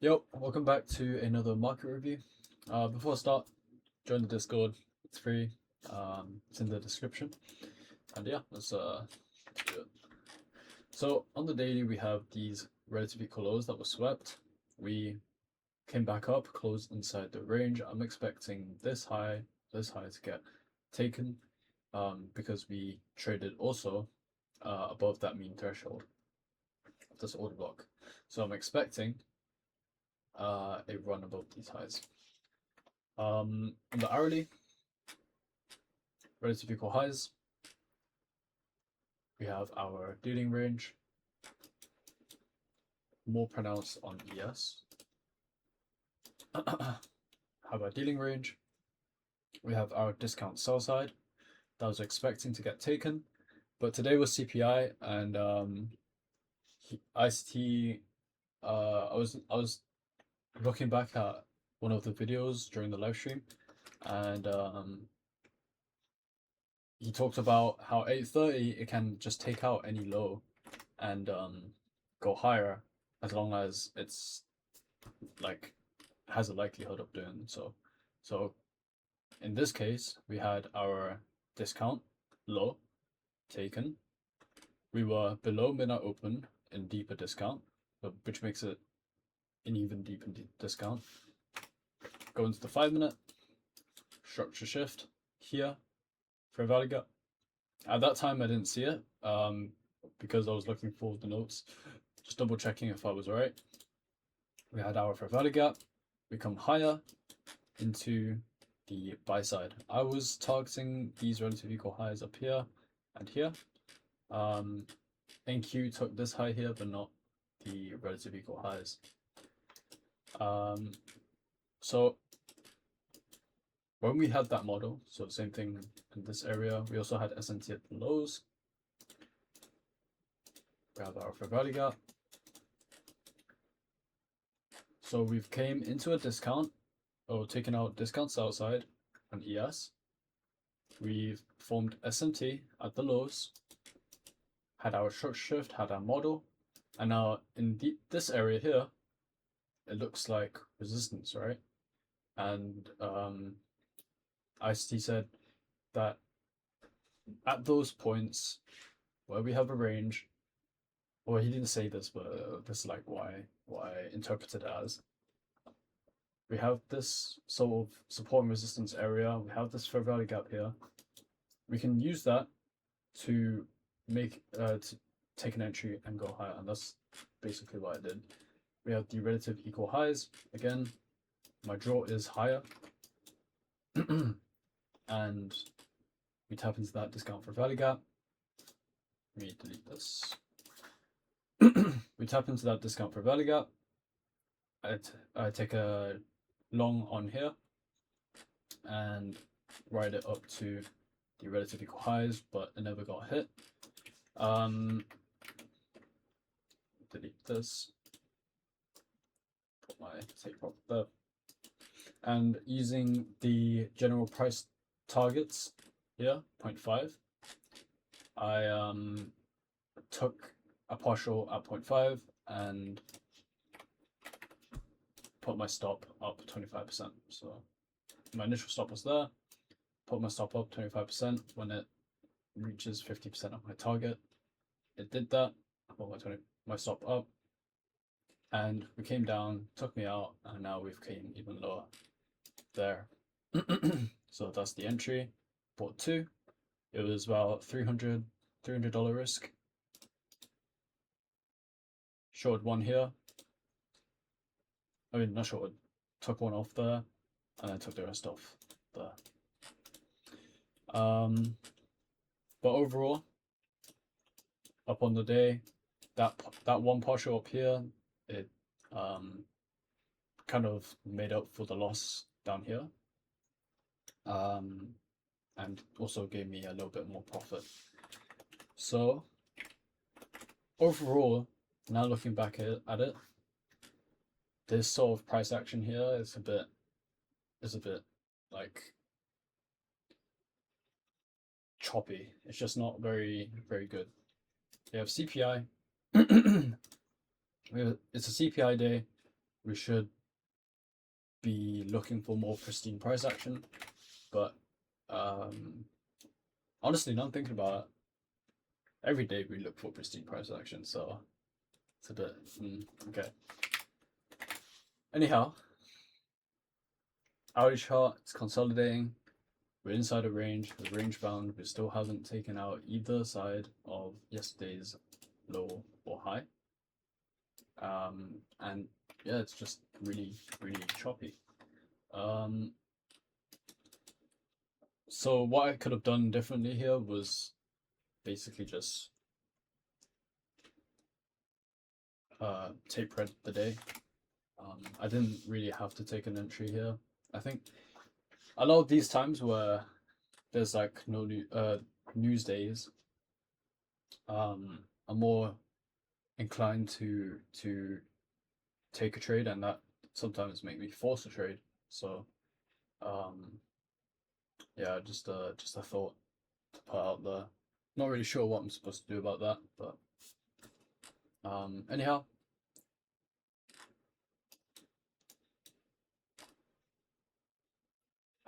Yo, welcome back to another market review. Before I start, join the Discord. It's free. It's in the description. And yeah, let's do it. So on the daily, we have these relatively equal lows that were swept. We came back up, closed inside the range. I'm expecting this high to get taken, because we traded also above that mean threshold of this order block. So I'm expecting a run above these highs. On the hourly, relative equal highs, we have our dealing range, more pronounced on ES. Have our dealing range. We have our discount sell side that I was expecting to get taken, but today was CPI and ICT. I was looking back at one of the videos during the live stream, and he talked about how 8:30 it can just take out any low and go higher as long as it's like has a likelihood of doing so. So in this case, we had our discount low taken. We were below midnight open in deeper discount, which makes it an even deeper discount. Go into the 5 minute structure shift here for a value gap. At that time, I didn't see it because I was looking for the notes, just double checking if I was right. We had our fair value gap. We come higher into the buy side. I was targeting these relative equal highs up here and here. NQ took this high here, but not the relative equal highs. So when we had that model, so same thing in this area, we also had SMT at the lows. We have our fair value gap. So we've came into a discount, or taken out discounts outside on ES. We've formed SMT at the lows, had our structure shift, had our model, and now in this area here, it looks like resistance, right? And ICT said that at those points where we have a range, well, he didn't say this, but this is like why I interpreted it as. We have this sort of support and resistance area. We have this fair value gap here. We can use that to make to take an entry and go higher, and that's basically what I did. We have the relative equal highs again. My draw is higher, and we tap into that discount for value gap. Let me delete this. We tap into that discount for value gap. I take a long on here and ride it up to the relative equal highs, but it never got hit. Delete this. Put my take prop there. And using the general price targets here, 0.5, I took a partial at 0.5 and put my stop up 25%. So my initial stop was there, put my stop up 25% when it reaches 50% of my target. It did that, I put my stop up, and we came down, took me out, and now we've came even lower there. So that's the entry. Bought two. It was about $300 risk. Shorted one here. I mean, not shorted. Took one off there, and then took the rest off there. But overall, up on the day, that one partial up here, it kind of made up for the loss down here, and also gave me a little bit more profit. So overall, now looking back at it, this sort of price action here is a bit like choppy. It's just not very good. We have CPI. It's a CPI day. we should be looking for more pristine price action, but honestly, not thinking about it, every day we look for pristine price action, so it's a bit okay. Anyhow, Audi chart is consolidating. We're inside a range. We're range bound. We still haven't taken out either side of yesterday's low or high. And yeah, it's just really choppy. So what I could have done differently here was basically just tape red the day. I didn't really have to take an entry here. I think a lot of these times where there's like no news days, I'm more inclined to take a trade, and that sometimes make me force a trade. So yeah, just a thought to put out there. Not really sure what I'm supposed to do about that, but anyhow.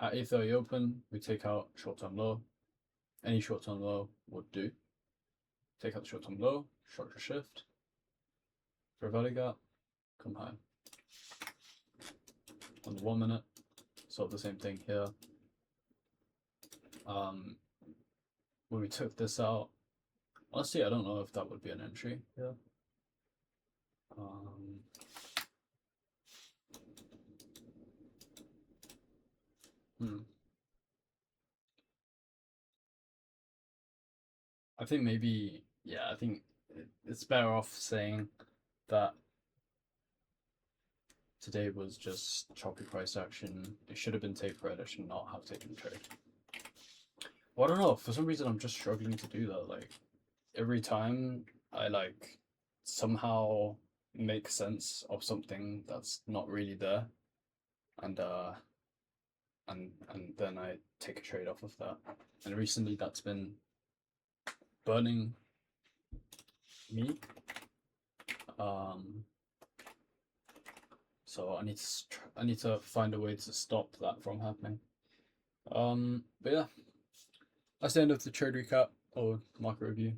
At 8:30 open, we take out short-term low. Any short-term low would do. Take out the short-term low, structure shift, for a value gap, come high. On the 1 minute, sort of the same thing here. When we took this out, honestly, I don't know if that would be an entry here. I think maybe, yeah, I think it's better off saying that today was just choppy price action. It should have been tape red. I should not have taken a trade. Well, I don't know. For some reason, I'm just struggling to do that. Like every time I like somehow make sense of something that's not really there, and then I take a trade off of that. And recently, that's been burning me. So I need to find a way to stop that from happening. But yeah, that's the end of the trade recap or market review.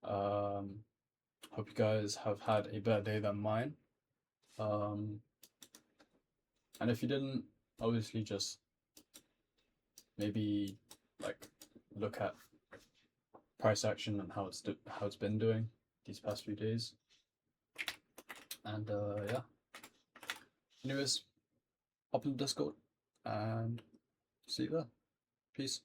Hope you guys have had a better day than mine. And if you didn't, obviously just maybe like look at price action and how it's been doing these past few days. And yeah. Anyways, hop in the Discord and see you there. Peace.